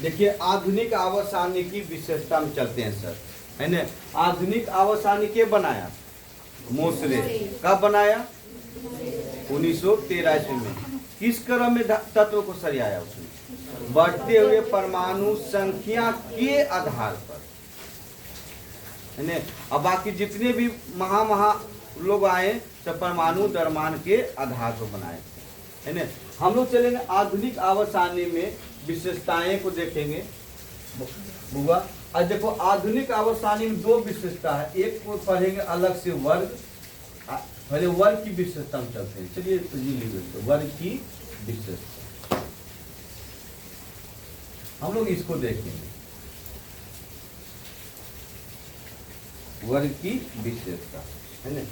देखिए आधुनिक आवर्त सारणी की विशेषता में चलते हैं सर, है ना। आधुनिक आवर्त सारणी के बनाया? मोसरे। कब बनाया? 1913 ईस्वी में। किस क्रम में तत्व को सरियाया उसने? बढ़ते हुए परमाणु संख्या के आधार पर, है ना। अब बाकी जितने भी महा लोग आए सब परमाणु द्रव्यमान के आधार पर बनाए थे, है ना। हम लोग चलेंगे आधुनिक आवर्त सारणी में विशेषताएं को देखेंगे बुआ। आज देखो आधुनिक आवर्त सारणी में दो विशेषता है, एक को पढ़ेंगे अलग से वर्ग, पहले वर्ग की विशेषता में चलते हैं। चलिए तो वर्ग की विशेषता हम लोग इसको देखेंगे, वर्ग की विशेषता, है ना।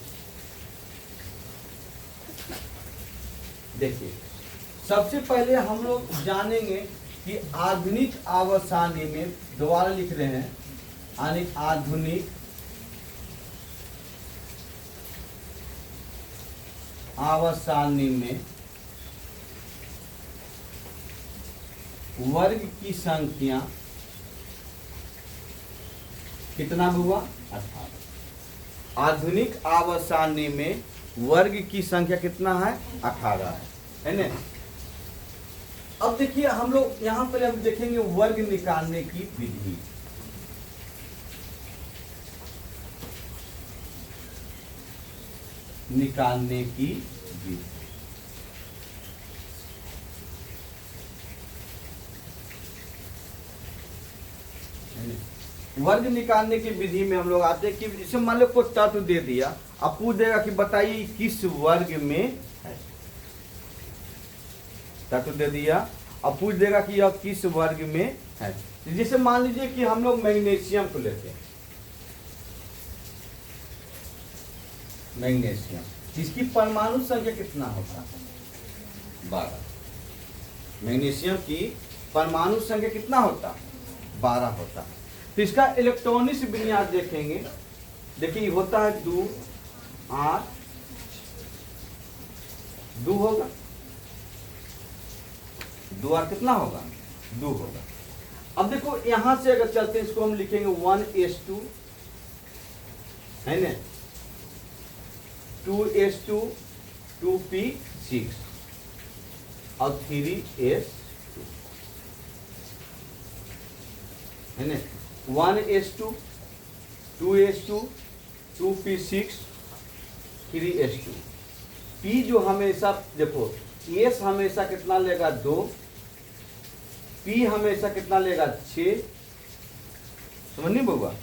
देखिए सबसे पहले हम लोग जानेंगे कि आधुनिक आवर्त सारणी में, दोबारा लिख रहे हैं, आधुनिक आवर्त सारणी में वर्ग की संख्या कितना हुआ? 18। आधुनिक आवर्त सारणी में वर्ग की संख्या कितना है? 18 है ना। अब देखिए हम लोग यहां पर हम देखेंगे वर्ग निकालने की विधि। निकालने की विधि, वर्ग निकालने की विधि में हम लोग आते हैं कि जैसे मान लो कोई तत्व दे दिया, अब पूछ देगा कि बताइए किस वर्ग में है। तत्व दे दिया, अब पूछ देगा कि यह किस वर्ग में है। जैसे मान लीजिए कि हम लोग मैग्नीशियम को लेते हैं, मैग्नीशियम, इसकी परमाणु संख्या कितना होता है? 12। मैग्नीशियम की परमाणु संख्या कितना होता है? 12 होता है। तो इसका इलेक्ट्रॉनिक विन्यास देखेंगे, देखिए होता है 2 8 2 होगा, 2 8 कितना होगा? 2 होगा। अब देखो यहां से अगर चलते हैं, इसको हम लिखेंगे 1s2, है ना, 2s2 2p6 और 3s2, है ना। 1s2 2s2 2p6 3s2। p जो हमेशा देखो s हमेशा कितना लेगा? 2। p हमेशा कितना लेगा? 6। समझ नहीं बउआ?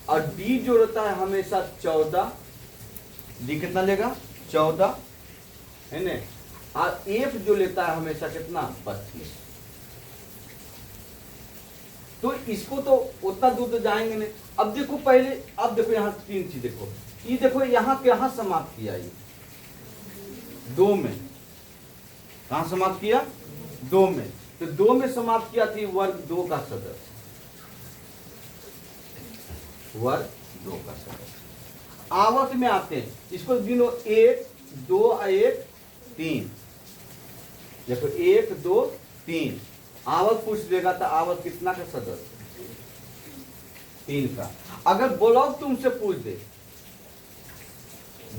और d जो रहता है हमेशा 14। d कितना लेगा? 14, है ना। और f जो लेता है हमेशा कितना? 32। तो इसको तो उतना दूर तो जाएंगे नहीं। अब देखो पहले, अब देखो यहाँ 3 चीज देखो, ये देखो यहाँ कहाँ समाप्त किया? ये 2 में। कहाँ समाप्त किया? 2 में। तो 2 में समाप्त किया थी वर्ग 2 का सदस्य, वर्ग 2 का सदस्य। आवर्त में आते हैं, इसको गिनो 1 2 1 3। देखो 1 2 3। आवर्त पूछ देगा तो आवर्त कितना का सदस्य? 3 का। अगर ब्लॉक तुमसे पूछ दे,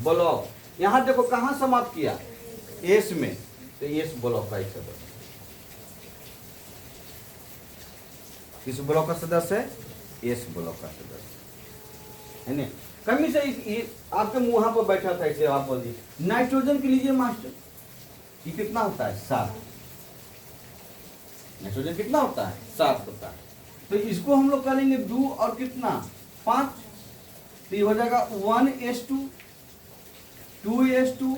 ब्लॉक, यहां देखो कहां समाप्त किया? एस में, तो एस ब्लॉक का एक सदस्य। किस ब्लॉक का सदस्य है? एस ब्लॉक का सदस्य, है ना। कमी से आपके मुंह पर बैठा था, इसे आप बोल दिए नाइट्रोजन के लीजिए मास्टर, ये कितना होता है? 7। नाइट्रोजन कितना होता है? 7 होता है। तो इसको हम लोग करेंगे 2 और कितना? 5। तो ये हो जाएगा 1s2 2s2,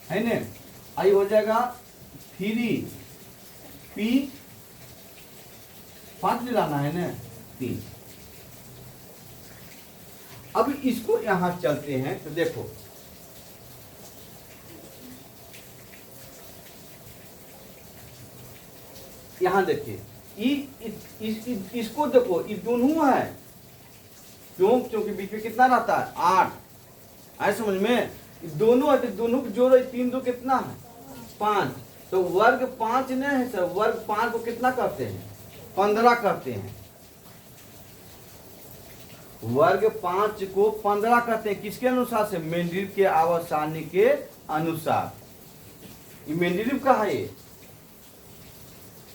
है ना। आई हो जाएगा 3p, 5 मिलाना है ना, 3। अब इसको यहां चलते हैं तो देखो यहां देखिए, इसको देखो, ये दोनों है, क्योंकि बीच में कितना रहता है? 8। आए समझ में? दोनों है तो दोनों को जोड़ो, 3 2 कितना है? 5। तो वर्ग 5 नहीं है सर, वर्ग 5 को कितना करते हैं? 15 करते हैं। वर्ग 5 को 15 करते हैं, किसके अनुसार से? मेंडलीव के आवर्त सारणी के अनुसार। ये मेंडलीव का है ये,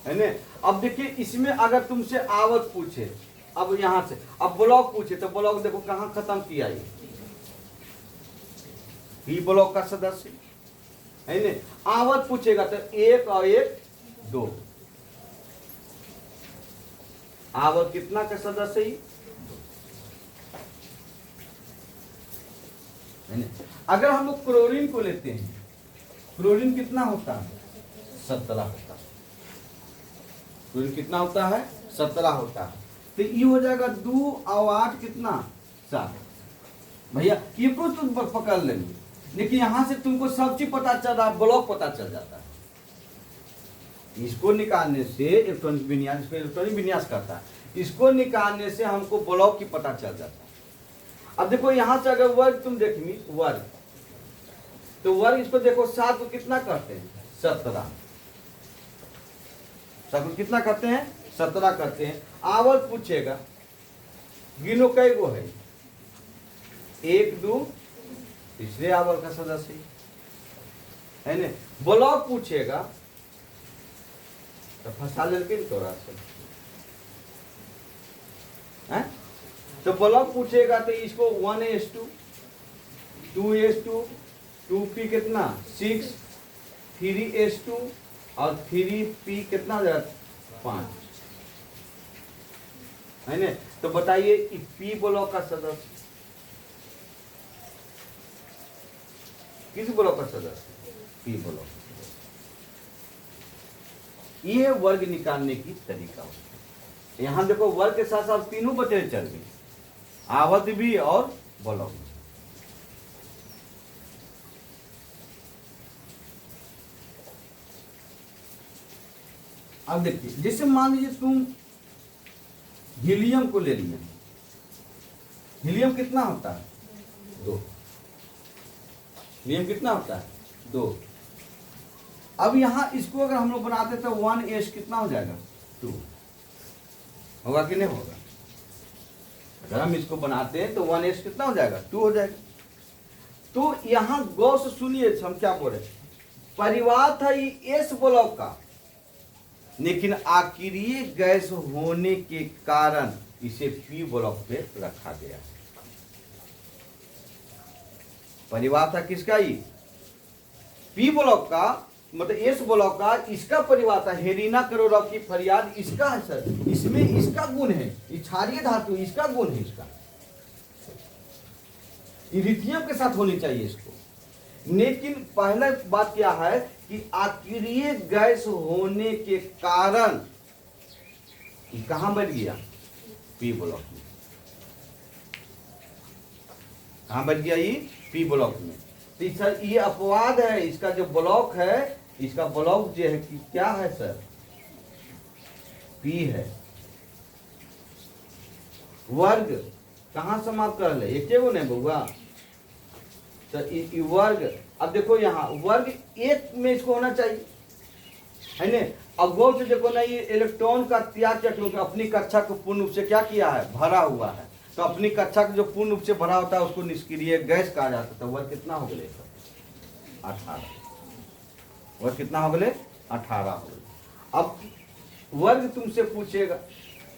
है ना। अब देखिए इसमें अगर तुमसे आवर्त पूछे, अब यहां से अब ब्लॉक पूछे, तो ब्लॉक देखो कहां खत्म किया ये, पी ब्लॉक का सदस्य, है ना। आवर्त पूछेगा तो 1 और 1 2, आवर्त कितना का सदस्य ही, है ना। अगर हम लोग क्लोरीन को लेते हैं, क्लोरीन कितना होता है? 17 होता है। क्लोरीन कितना होता है? 17 होता है। तो ये हो जाएगा 2 और 8 कितना? 7। भैया ये कुछ तुम पकड़ लेंगे, लेकिन यहां से तुमको सब चीज पता चल रहा है, ब्लॉक पता चल जाता है। इसको निकालने से इलेक्ट्रॉनिक विन्यास, इसको इलेक्ट्रॉनिक विन्यास करता है, इसको निकालने से हमको ब्लॉक की पता चल जाता है। अब देखो यहां से अगर वर्ग तुम देखी वर्ग, तो वर्ग इसको देखो 7 को कितना करते हैं? 17। 7 को कितना करते हैं? 17 करते हैं। आवर्त पूछेगा, गिनो कई गो है? 1 2, तीसरे आवर्त का सदस्य है ना। ब्लॉक पूछेगा तो फंसा लेके तोरा से, हैं? तो ब्लॉक पूछेगा तो इसको 1:2, 2:2, 2p कितना? 6, 3:2 और 3p कितना हो जाता? 5, है ना। तो बताइए पी ब्लॉक का सदस्य किस ब्लॉक का सदस्य? P block. ये वर्ग निकालने की तरीका होता है। यहां देखो वर्ग के साथ साथ तीनों बचे चल गए, आवर्त भी और ब्लॉक भी। अब देखिए जैसे मान लीजिए तुम हीलियम को ले लिया, हीलियम कितना होता है? 2। हीलियम कितना होता है? 2। अब यहां इसको अगर हम लोग बनाते तो 1s कितना हो जाएगा? 2 होगा कि नहीं होगा? अगर हम इसको बनाते हैं तो 1s कितना हो जाएगा? 2 हो जाएगा। तो यहां गौर से सुनिए हम क्या बोल रहे, परिवार था ये s ब्लॉक का, लेकिन आकिरीय गैस होने के कारण इसे पी ब्लॉक पे रखा गया। परिवार था किसका? ये पी ब्लॉक का, मतलब एस ब्लॉक का, इसका परिवार था। हेरिना करोरव की फरियाद इसका है सर, इसमें इसका गुण है, क्षारीय धातु इसका गुण है, इसका लिथियम के साथ होनी चाहिए इसको। लेकिन पहला बात क्या है कि आकिरीय गैस होने के कारण कहां बढ़ गया? पी ब्लॉक में। कहां बढ़ गया ये? पी ब्लॉक में। तो सर ये अपवाद है, इसका जो ब्लॉक है, इसका ब्लॉक जो है कि क्या है सर? पी है। वर्ग कहां समाप्त कर ले? एक गो नहीं बउआ, तो वर्ग। अब देखो यहाँ वर्ग 1 में इसको होना चाहिए, है ना। अब गौर से देखो ना, ये इलेक्ट्रॉन का त्याग किया, क्योंकि अपनी कक्षा को पूर्ण रूप से क्या किया है? भरा हुआ है। तो अपनी कक्षा को जो पूर्ण रूप से भरा होता है उसको निष्क्रिय गैस कहा जाता है। तो वर्ग कितना हो गए? 18। वर्ग कितना हो गए? 18 हो गए। अब वर्ग तुमसे पूछेगा,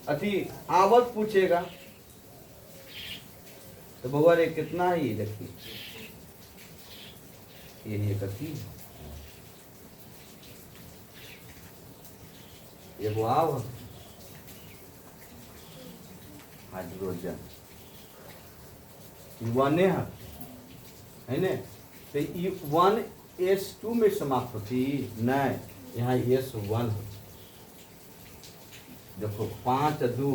अति आवर्त पूछेगा, तो बउआ रे कितना है ये? देखिए ये कथी ये वो आव हाइड्रोजन वन है ना। तो ये 1s2 में समाप्त होती नहीं, यहाँ s1 होती। देखो 5 2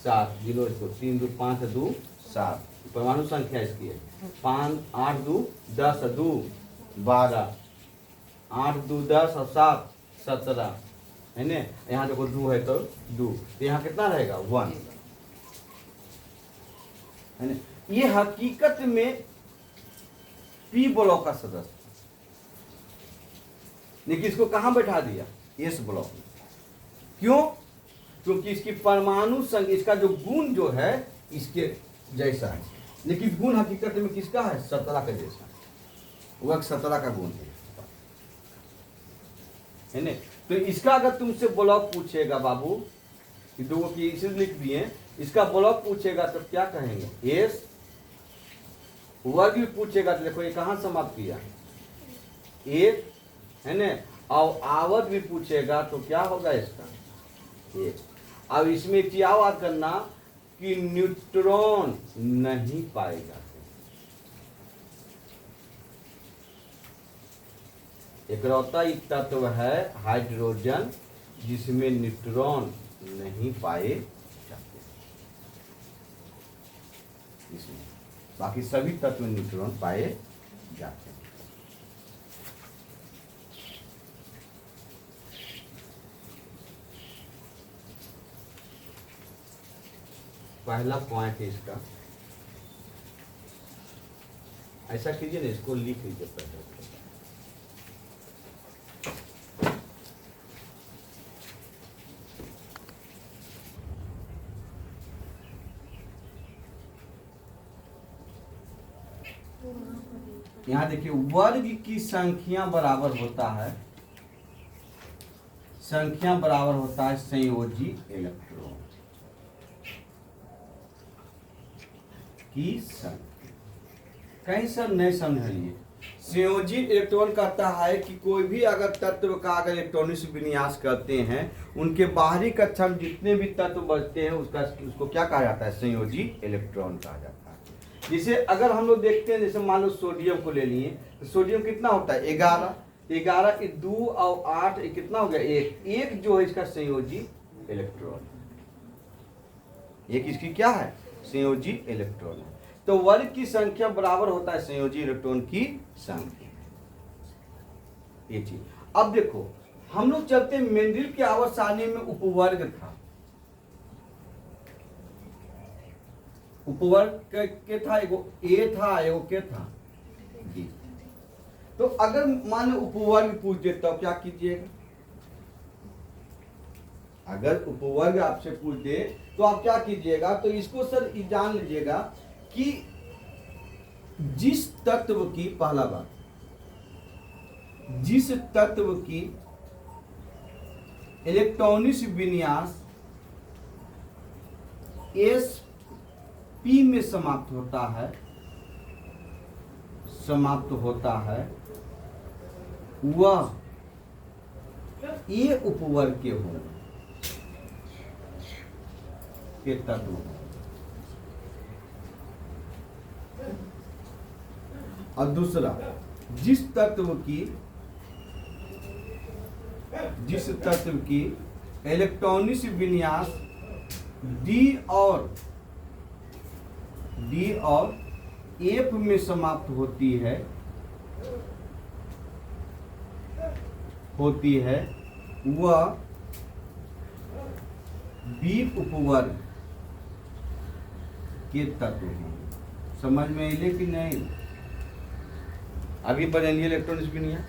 7, 0 3 2 5 2 7 परमाणु संख्या इसकी है। 5 8 2 10 2 12, 8 2 10 और 7 17, है ना। यहाँ देखो 2 है तो 2, तो यहाँ कितना रहेगा? 1, है ना। ये हकीकत में पी ब्लॉक का सदस्य, लेकिन इसको कहाँ बैठा दिया, एस ब्लॉक में। क्यों? क्योंकि इसकी परमाणु संख्या, इसका जो गुण जो है इसके जैसा है, लेकिन गुण हकीकत में किसका है, 17 का जैसा, वह 17 का गुण है नहीं। तो इसका अगर तुमसे ब्लॉक पूछेगा बाबू, दो की इसे लिख दिए, इसका ब्लॉक पूछेगा तो क्या कहेंगे, एस। वर्ग भी पूछेगा तो देखो ये कहाँ समाप्त किया, एक है ना। और आवत भी पूछेगा तो क्या होगा इसका, एक। अब इसमें एक चीज याद करना कि न्यूट्रॉन नहीं पाए जाते, इकलौता एक तत्व है हाइड्रोजन जिसमें न्यूट्रॉन नहीं पाए जाते, इसमें बाकी सभी तत्व में न्यूट्रॉन पाए जाते हैं। पहला पॉइंट है इसका, ऐसा कीजिए ना, इसको लिख लीजिए पहले। यहां देखिए, वर्ग की संख्या बराबर होता है, संख्या बराबर होता है संयोजी इलेक्ट्रॉन की संख्या। कहीं सब नहीं समझिए, संयोजी इलेक्ट्रॉन कहता है कि कोई भी अगर तत्व का अगर इलेक्ट्रॉनिक विन्यास करते हैं, उनके बाहरी कक्षा में जितने भी तत्व बचते हैं उसको क्या कहा जाता है, संयोजी इलेक्ट्रॉन कहा जाता है। जिसे अगर हम लोग देखते हैं, जैसे मान लो सोडियम को ले लिए, तो सोडियम कितना होता है, 11, 11 2 और 8 कितना हो गया, एक जो है इसका संयोजी इलेक्ट्रॉन, एक इसकी क्या है, संयोजी इलेक्ट्रॉन है। तो वर्ग की संख्या बराबर होता है संयोजी इलेक्ट्रॉन की संख्या, ये चीज। अब देखो हम लोग चलते हैं मेंडल की आवर्त सारणी में उपवर्ग था, उपवर्ग के था, एगो ए था, एगो के था बी। तो अगर मान लो उपवर्ग पूछ दे तो क्या कीजिएगा, अगर उपवर्ग आपसे पूछ दे तो आप क्या कीजिएगा, तो इसको सर जान लीजिएगा कि जिस तत्व की, पहला बात, जिस तत्व की इलेक्ट्रॉनिक विन्यास एस पी में समाप्त होता है वह ए उपवर्ग के होंगे, के तत्व। और दूसरा, जिस तत्व की इलेक्ट्रॉनिक विन्यास डी और एफ में समाप्त होती है वह बी उपवर्ग के तत्व हैं। समझ में आइले कि नहीं? अभी बनेंगे इलेक्ट्रॉनिक विन्यास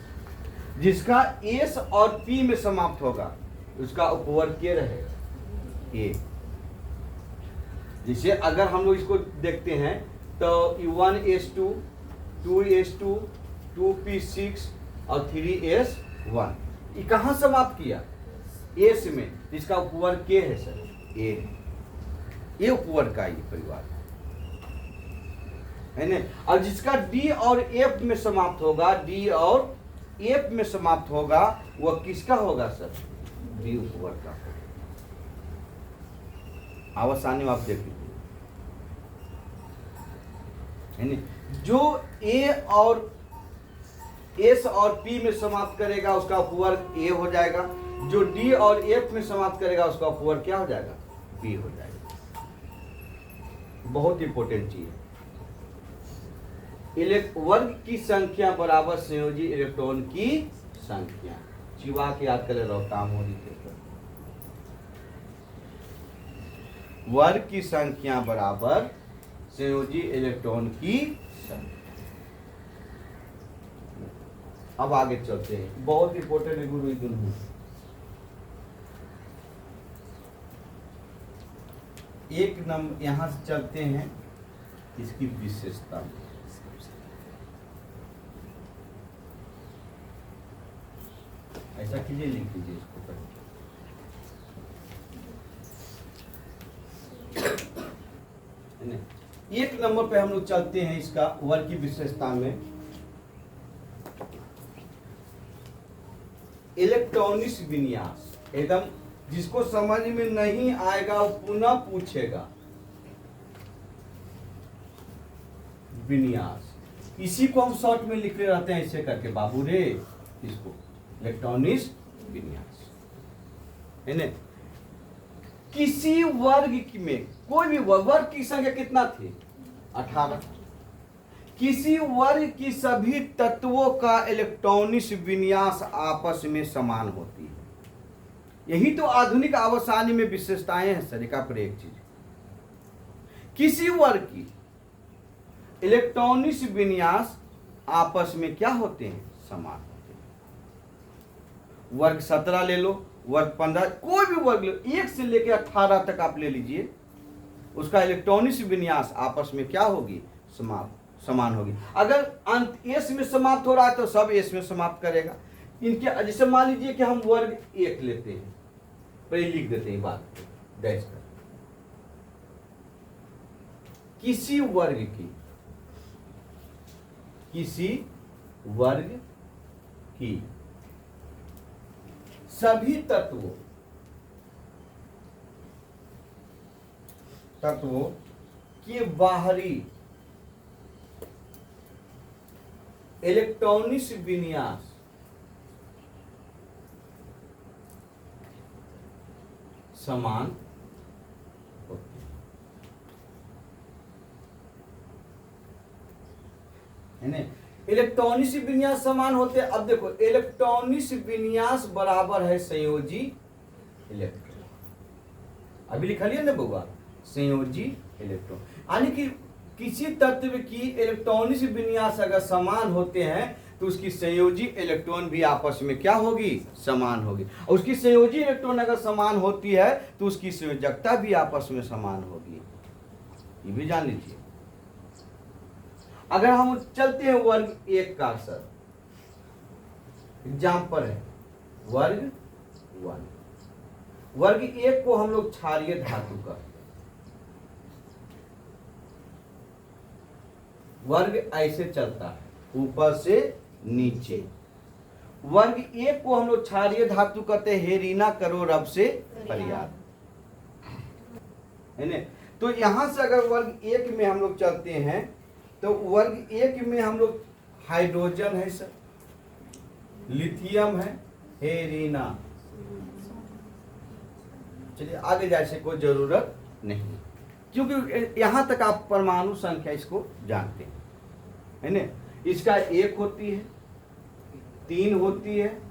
जिसका एस और पी में समाप्त होगा उसका उपवर्ग के रहेगा ए। जैसे अगर हम लोग इसको देखते हैं तो 1s2 2s2 2p6 और 3s1, ये कहाँ समाप्त किया, एस में, जिसका उपवर्ग के है सर ए उपवर्ग का ये परिवार है ना। और जिसका डी और एफ में समाप्त होगा, डी और एफ में समाप्त होगा, वह किसका होगा सर, डी उपवर्ग का होगा। आवासानी में आप देख लीजिए है ना। जो ए और एस और पी में समाप्त करेगा उसका उपवर्ग ए हो जाएगा, जो डी और एफ में समाप्त करेगा उसका उपवर्ग क्या हो जाएगा, बी हो जाएगा। बहुत इंपॉर्टेंट चीज है। वर्ग की संख्या बराबर संयोजी इलेक्ट्रॉन की संख्या। चिवा के याद करे रहो, काम हो रही थे। वर्ग की संख्या बराबर संयोजी इलेक्ट्रॉन की संख्या। अब आगे चलते हैं, बहुत इंपॉर्टेंट है गुरु दोनों। एक नंबर यहां से चलते हैं इसकी विशेषता में। ऐसा कीजिए, लिख लीजिए इसको पहले। एक नंबर पे हम लोग चलते हैं इसका वर्ग की विशेषता में, इलेक्ट्रॉनिक्स विन्यास। एकदम जिसको समझ में नहीं आएगा वो पुनः पूछेगा। विन्यास, इसी को हम शॉर्ट में लिख रहे रहते हैं ऐसे करके, बाबू रे, इसको इलेक्ट्रॉनिक्स विन्यास है ना। किसी वर्ग में कोई भी वर्ग की संख्या कितना थी? 18। किसी वर्ग की सभी तत्वों का इलेक्ट्रॉनिक्स विन्यास आपस में समान होती है। यही तो आधुनिक अवसानी में विशेषताएं हैं सर। एक चीज, किसी वर्ग की इलेक्ट्रॉनिक्स विन्यास आपस में क्या होते हैं? समान होते हैं। वर्ग 17 ले लो, वर्ग 15, कोई भी वर्ग लो, 1 से लेकर 18 तक आप ले लीजिए, उसका इलेक्ट्रॉनिक्स विन्यास आपस में क्या होगी? समान होगी। अगर अंत एस में समाप्त हो रहा है तो सब एस में समाप्त करेगा। इनके जैसे मान लीजिए कि हम वर्ग 1 लेते हैं, पहले लिख देते हैं बात को डैश कर। किसी वर्ग की सभी तत्वों के बाहरी इलेक्ट्रॉनिक्स विन्यास समान होते हैं ना। इलेक्ट्रॉनिक्स विन्यास समान होते हैं। अब देखो, इलेक्ट्रॉनिक्स विन्यास बराबर है संयोजी इलेक्ट्रॉन। अभी लिखा लिया ना बउआ, संयोजी इलेक्ट्रॉन। यानी कि किसी तत्व की इलेक्ट्रॉनिक्स विन्यास अगर समान होते हैं तो उसकी संयोजी इलेक्ट्रॉन भी आपस में क्या होगी? समान होगी। और उसकी संयोजी इलेक्ट्रॉन अगर समान होती है तो उसकी संयोजकता भी आपस में समान होगी। ये भी जान लीजिए। अगर हम चलते हैं वर्ग 1 का सर एग्जाम्पल है, वर्ग 1। वर्ग 1 को हम लोग क्षारीय धातु का, वर्ग ऐसे चलता है ऊपर से नीचे। वर्ग 1 को हम लोग क्षारीय धातु कहते हैं, हेरीना करो रब से फरियाद है ना। तो यहां से अगर वर्ग 1 में हम लोग चलते हैं तो वर्ग 1 में हम लोग हाइड्रोजन है सर, लिथियम है, हेरीना। चलिए आगे जाने से कोई जरूरत नहीं, क्योंकि यहां तक आप परमाणु संख्या इसको जानते हैं है ना। इसका 1 होती है, 3 होती है,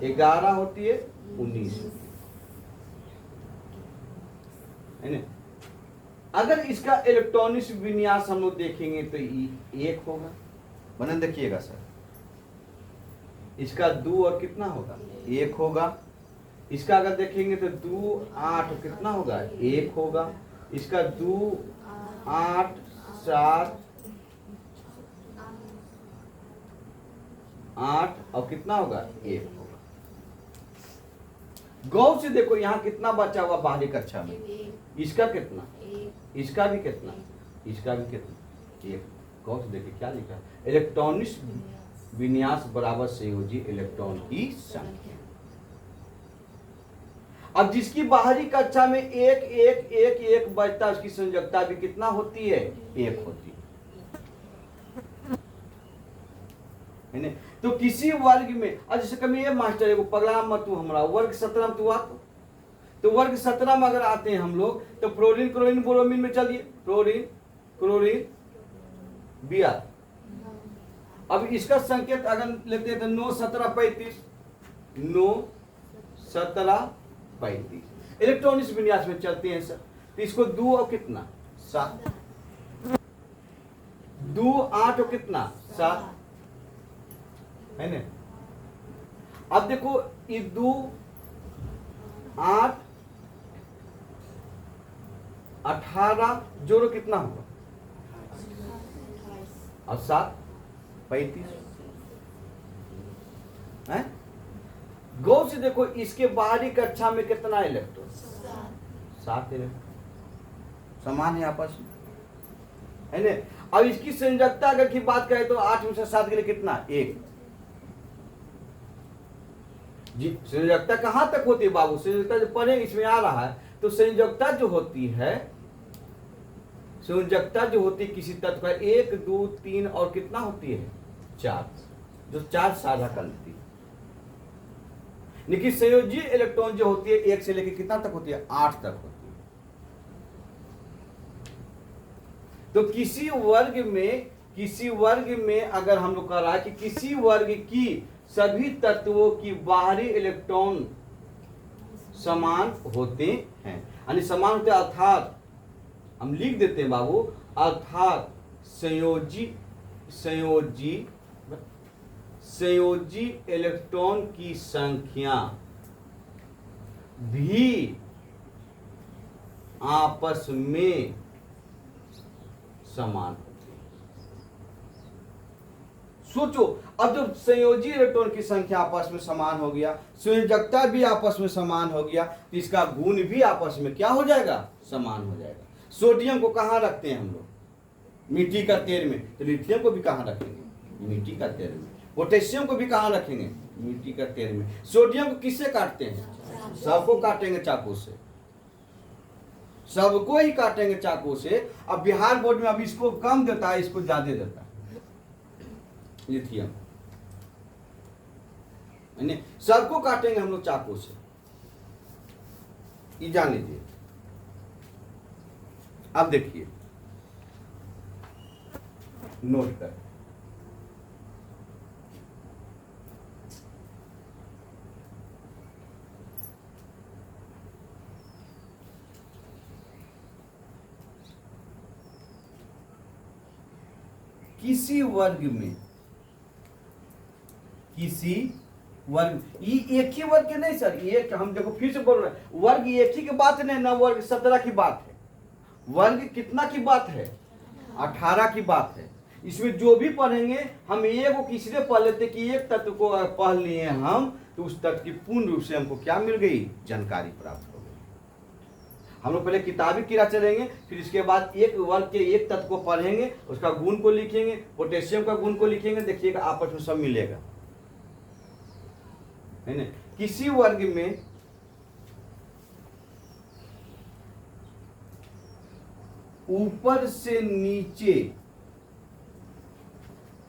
11 होती है, 19 है ना। अगर इसका इलेक्ट्रॉनिक्स विन्यास हम लोग देखेंगे तो 1 होगा। बनन देखिएगा सर, इसका 2 और कितना होगा? 1 होगा। इसका अगर देखेंगे तो 2 8 कितना होगा? 1 होगा। इसका 2 8 7 8 और कितना होगा? 1 होगा। गौर से देखो यहाँ कितना बचा हुआ बाहरी कक्षा में। इसका कितना? इसका भी कितना? इसका भी कितना? 1। गौर से देखिए क्या लिखा है, इलेक्ट्रॉनिक्स विन्यास बराबर संयोजी इलेक्ट्रॉन की संख्या। अब जिसकी बाहरी कक्षा में 1 1 1 1 बचता है, उसकी संयोजकता भी कितना होती है? 1 होती है ना। तो किसी वर्ग में, जैसे कभी ये मास्टर है पगला मत तू हमारा, वर्ग 17 में तू आ तो वर्ग 17 में अगर आते हैं हम लोग तो फ्लोरीन क्लोरीन ब्रोमीन में चलिए, फ्लोरीन क्लोरीन Br। अब इसका संकेत अगर लेते हैं तो 9 17 35, 9 17 35 इलेक्ट्रॉनिक्स विन्यास में चलते हैं सर। तो इसको 2 और कितना? 7, 2 8 और कितना? 7 है ना। अब देखो ये 2 8 18 जोड़ो कितना होगा, और 7 35 है। गौर से देखो इसके बाहरी कक्षा में कितना इलेक्ट्रॉन, 7 इलेक्ट्रॉन समान है आपस में, है ना। अब इसकी संयोजकता अगर की बात करें तो 8 में से 7 के लिए कितना, 1 जी। संयोजकता कहां तक होती है बाबू, संयोजकता जो पढ़े इसमें आ रहा है, तो संयोजकता जो होती है, संयोजकता जो होती है किसी तत्व का 1 2 3 और कितना होती है 4, जो 4 साझा कर लेती है। लेकिन संयोजी इलेक्ट्रॉन जो होती है 1 से लेकर कितना तक होती है, 8 तक होती है। तो किसी वर्ग में अगर हम लोग कह रहा है कि किसी वर्ग की सभी तत्वों की बाहरी इलेक्ट्रॉन समान होते हैं, यानी समान होते, अर्थात हम लिख देते हैं बाबू, अर्थात संयोजी इलेक्ट्रॉन की संख्या भी आपस में समान होती है। सोचो, अब जब संयोजी इलेक्ट्रॉन की संख्या आपस में समान हो गया, संयोजकता भी आपस में समान हो गया, तो इसका गुण भी आपस में क्या हो जाएगा, समान हो जाएगा। सोडियम को कहां रखते हैं हम लोग, मिट्टी का तेल में, तो लिथियम को भी कहां रखेंगे, मिट्टी का तेल में। पोटेशियम को भी कहां रखेंगे, मिट्टी का तेल में। सोडियम को किससे काटते हैं, सबको काटेंगे चाकू से, सबको ही काटेंगे चाकू से। अब बिहार बोर्ड में अब इसको कम देता है, इसको ज्यादा देता है लिथियम, सबको काटेंगे हम लोग चाकू से, ये जान लीजिए। अब देखिए नोट कर, किसी वर्ग ये एक ही वर्ग के नहीं सर, एक हम देखो फिर से बोल रहे हैं, वर्ग एक ही की बात नहीं ना, वर्ग 17 की बात है। वर्ग कितना की बात है, 18 की बात है। इसमें जो भी पढ़ेंगे हम एक को इसलिए पढ़ लेते कि एक तत्व को पढ़ लिए हम, तो उस तत्व की पूर्ण रूप से हमको क्या मिल गई, जानकारी प्राप्त हो गई। हम लोग पहले किताबी क्रिया चलेंगे, फिर इसके बाद एक वर्ग के एक तत्व को पढ़ेंगे, उसका गुण को लिखेंगे, पोटेशियम का गुण को लिखेंगे, देखिएगा आपस में सब मिलेगा, है ना। किसी वर्ग में ऊपर से नीचे,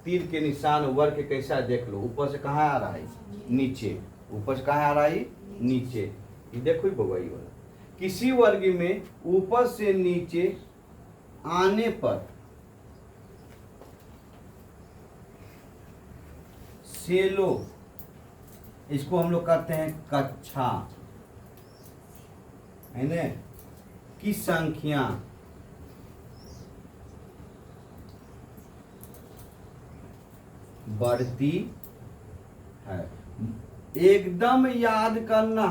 तीर के निशान वर्ग के कैसा देख लो, ऊपर से कहां आ रहा है, नीचे, ऊपर से कहां आ रहा है, नीचे, ये देखो बगवाई वाला। किसी वर्ग में ऊपर से नीचे आने पर सेलो, इसको हम लोग कहते हैं कक्षा, है ना, की संख्या बढ़ती है। एकदम याद करना,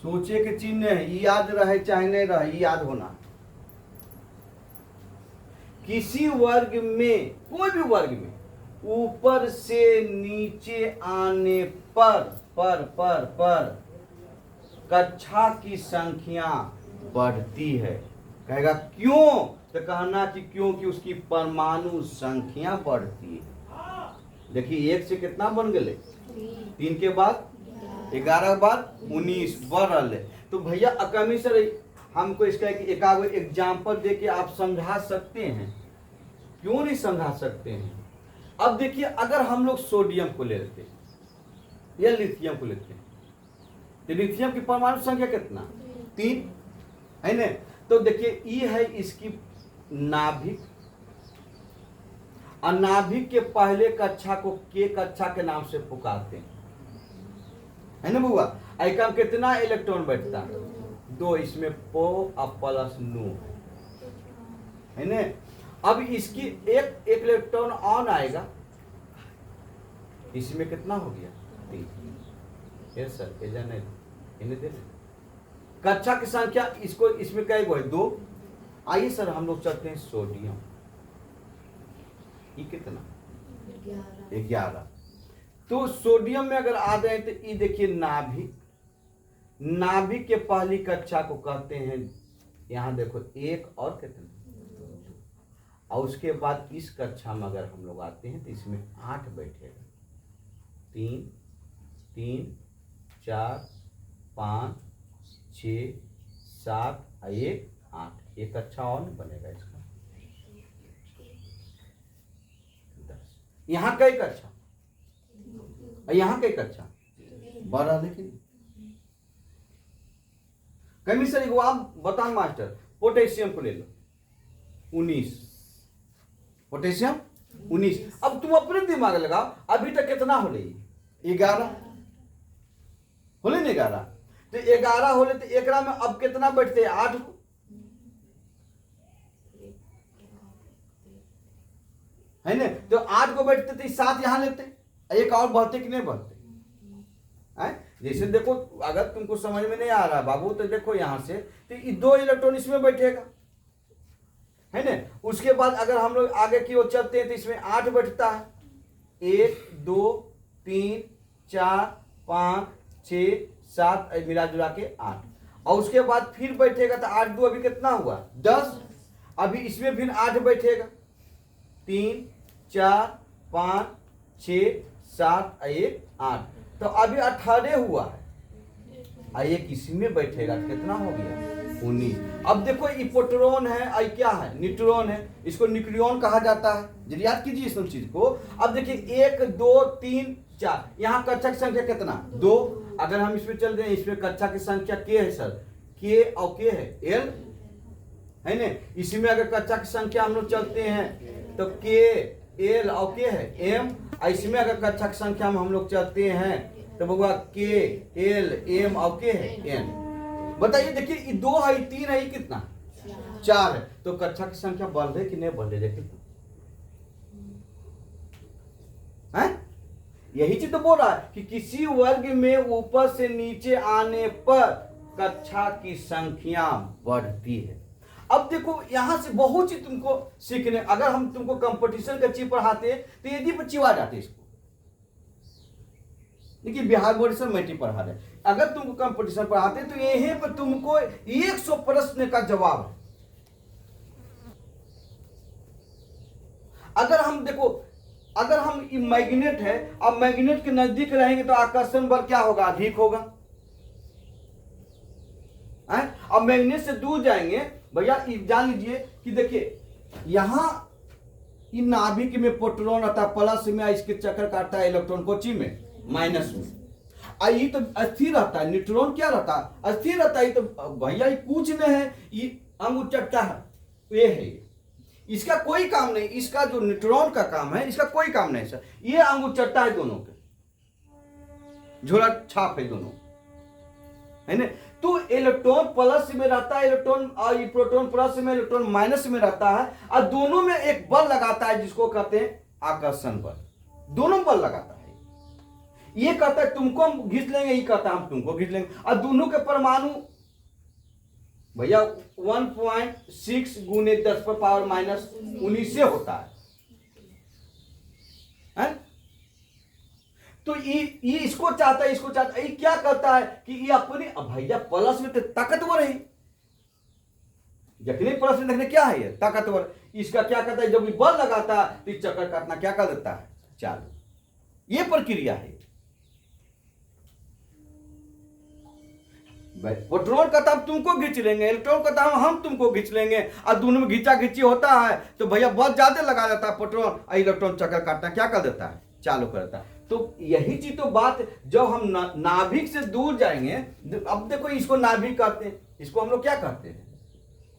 सोचे के चिन्ह है, याद रहे चाहे नहीं रहे, याद होना। किसी वर्ग में, कोई भी वर्ग में ऊपर से नीचे आने पर कक्षा की संख्या बढ़ती है। कहेगा क्यों, तो कहना कि क्योंकि उसकी परमाणु संख्या बढ़ती है। देखिए 1 से कितना बन गए, 3 के बाद 11 के बाद 19 बढ़ रहा है। तो भैया अकामी सर हमको इसका एक एग्जाम्पल दे के आप समझा सकते हैं, क्यों नहीं समझा सकते हैं। अब देखिए अगर हम लोग सोडियम को लेते हैं या लिथियम को लेते हैं, तो लिथियम की परमाणु संख्या कितना, 3, है ना। तो देखिए ये है इसकी नाभिक, और नाभिक के पहले कक्षा को के कक्षा के नाम से पुकारते हैं, है ना बुआ। आइकम कितना इलेक्ट्रॉन बैठता है, 2, इसमें पो और प्लस नो, है ना। अब इसकी एक इलेक्ट्रॉन ऑन आएगा, इसमें कितना हो गया, 3। यस सर, ये जाने इन्हें दे कक्षा की संख्या इसको इसमें कई गो है 2। आइए सर हम लोग चलते हैं सोडियम, ये कितना 11। तो सोडियम में अगर आ जाए तो ये देखिए नाभिक, नाभिक के पहली कक्षा को कहते हैं, यहां देखो 1 और कितना, और उसके बाद इस कक्षा में अगर हम लोग आते हैं तो इसमें 8 बैठेगा, 3 3 4 5 6 7 1 8, एक अच्छा और नहीं बनेगा इसका 10। यहाँ कई कक्षा, यहाँ कई कक्षा 12, लेकिन कमीशन को आप बताओ मास्टर, पोटेशियम को ले लो 19, पोटेशियम 19। अब तुम अपने दिमाग लगाओ, अभी तक कितना हो रही 11 होले नहीं 11, तो 11 होले तो एकरा में अब कितना बैठते हैं 8 को, है ना, तो 8 को बैठते तो 7 यहां लेते, एक और बढ़ते कि नहीं बढ़ते है? जैसे देखो अगर तुमको समझ में नहीं आ रहा बाबू तो देखो यहां से, तो ये 2 इलेक्ट्रॉन इसमें बैठेगा, है ना। उसके बाद अगर हम लोग आगे की ओर चलते हैं तो इसमें 8 बैठता है, 1 2 3 4 5 6 7 मिला जुला के 8, और उसके बाद फिर बैठेगा तो 8 2 अभी कितना हुआ 10, अभी इसमें फिर 8 बैठेगा, 3 4 5 6 7 1 8, तो अभी 18 हुआ है, और एक इसमें बैठेगा तो कितना हो गया 19। अब देखो ये प्रोटॉन है, और क्या है न्यूट्रॉन है, इसको न्यूक्लियन कहा जाता है, जरा याद कीजिए इस चीज को। अब देखिए 1 2 3 4, यहाँ कक्षा की संख्या कितना 2, अगर हम इसमें चल रहे हैं इसमें कक्षा की संख्या के है सर, के और के है एल, है ना। इसी में अगर कक्षा की संख्या हम लोग चलते हैं तो के एल और के है एम, और इसमें अगर कक्षा की संख्या में हम लोग चलते हैं तो बउआ के एल एम और के है एन। बताइए देखिए ये 2 है, 3 है, कितना 4 है, तो कक्षा की संख्या बढ़ रही कि नहीं बढ़ रही, देखिए है? यही चीज तो बोल रहा है कि किसी वर्ग में ऊपर से नीचे आने पर कक्षा की संख्या बढ़ती है। अब देखो यहां से बहुत चीज तुमको सीखने, अगर हम तुमको कंपटीशन का चीज पढ़ाते तो यदि पर चिवा जाते इसको, देखिए बिहार बोर्ड से मैट्रिक पढ़ा रहे, अगर तुमको कंपटीशन पढ़ाते तो यहीं पर तुमको 100 प्रश्न का जवाब है। अगर हम देखो, अगर हम मैग्नेट है, अब मैग्नेट के नजदीक रहेंगे तो आकर्षण बल क्या होगा, अधिक होगा, अब मैग्नेट से दूर जाएंगे भैया, जान लीजिए कि देखिए यहां इन नाभिक में प्रोटॉन आता है प्लस में, इसके चक्कर काटता है इलेक्ट्रॉन कोची में माइनस में, ये तो अस्थिर रहता है, न्यूट्रॉन क्या रहता है अस्थिर रहता है, तो भैया ये कुछ नहीं है, ये अंगूर चट्टा है, ये है इसका कोई काम नहीं, इसका जो न्यूट्रॉन का काम है इसका कोई काम नहीं सर, ये अंगूर चट्टा है, दोनों के झोला छाप है दोनों, है ना। तो इलेक्ट्रॉन प्लस में रहता है, इलेक्ट्रॉन और प्रोटॉन प्लस में, इलेक्ट्रॉन माइनस में रहता है, और दोनों में एक बल लगाता है जिसको कहते हैं आकर्षण बल, दोनों बल लगाता है। ये कहता है तुमको हम घिस लेंगे, ये कहता है हम तुमको घिस लेंगे, और दोनों के परमाणु भैया 1.6 गुने 10⁻⁻19 से होता है? तो ये इसको चाहता है, इसको चाहता है, ये क्या करता है कि ये अपनी भैया प्लस में तो ताकतवर है, जखने प्लस में देखने क्या है ये ताकतवर, इसका क्या करता है जब ये बल लगाता है तो चक्कर काटना क्या कर देता है चालू, ये प्रक्रिया है। प्रोटॉन का ताप तुमको खींच लेंगे, इलेक्ट्रॉन का ताप हम तुमको खींच लेंगे, और दोनों में घिंचा घिंची होता है तो भैया बहुत ज्यादा लगा देता है प्रोटॉन, और इलेक्ट्रॉन चक्कर काटना क्या कर देता है चालू कर देता है। तो यही चीज तो बात, जब हम नाभिक से दूर जाएंगे, अब देखो इसको नाभिक कहते हैं, इसको हम लोग क्या कहते हैं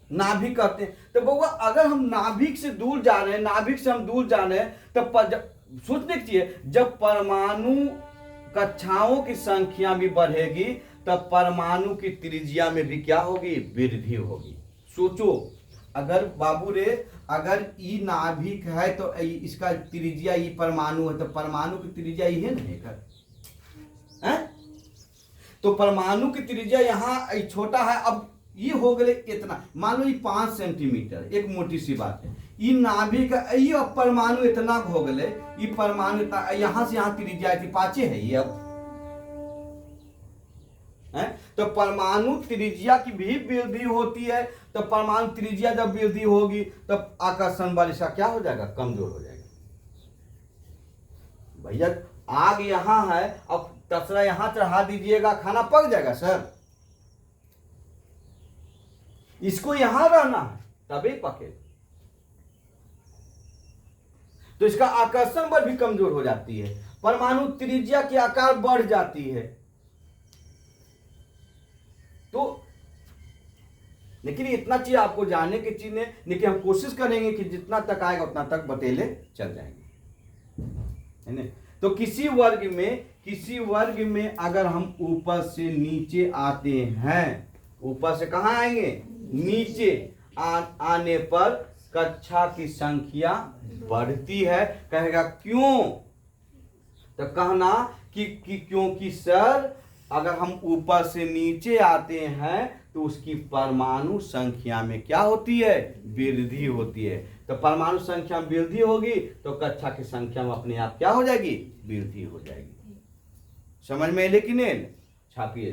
नाभिक कहते हैं, तो बउआ अगर हम नाभिक से दूर जा रहे हैं, नाभिक से हम दूर जा रहे हैं, तब सोचने की चाहिए जब परमाणु कक्षाओं की संख्या भी बढ़ेगी तब परमाणु की त्रिज्या में भी क्या होगी, वृद्धि होगी। सोचो अगर बाबू रे अगर ई नाभिक है तो इसका त्रिज्या ई परमाणु है, तो परमाणु की त्रिज्या ये नहीं है, तो परमाणु की त्रिज्या यहाँ छोटा है, अब ये हो गए इतना, मान लो ये 5 सेंटीमीटर, एक मोटी सी बात है। ये नाभिक ये अब परमाणु इतना हो गए, ये परमाणु इतना, यहाँ से यहाँ त्रिज्या थी 5 है ये अब है। तो परमाणु त्रिज्या की भी वृद्धि होती है, तो परमाणु त्रिज्या जब वृद्धि होगी तब आकर्षण बल इसका क्या हो जाएगा, कमजोर हो जाएगा। भैया आग यहां है, अब तसला यहां चढ़ा दीजिएगा, खाना पक जाएगा सर, इसको यहां रहना है तभी पके। तो इसका आकर्षण बल भी कमजोर हो जाती है, परमाणु त्रिज्या की आकार बढ़ जाती है। तो लेकिन इतना चीज आपको जानने की चीज लेकिन हम कोशिश करेंगे कि जितना तक आएगा उतना तक बतेले चल जाएंगे, है ना। तो किसी वर्ग में अगर हम ऊपर से नीचे आते हैं, ऊपर से कहां आएंगे, नीचे आने पर कक्षा की संख्या बढ़ती है। कहेगा क्यों, तो कहना कि क्योंकि सर अगर हम ऊपर से नीचे आते हैं तो उसकी परमाणु संख्या में क्या होती है, वृद्धि होती है। तो परमाणु संख्या में वृद्धि होगी तो कक्षा की संख्या में अपने आप क्या हो जाएगी, वृद्धि हो जाएगी। समझ में लेकिन छापिए।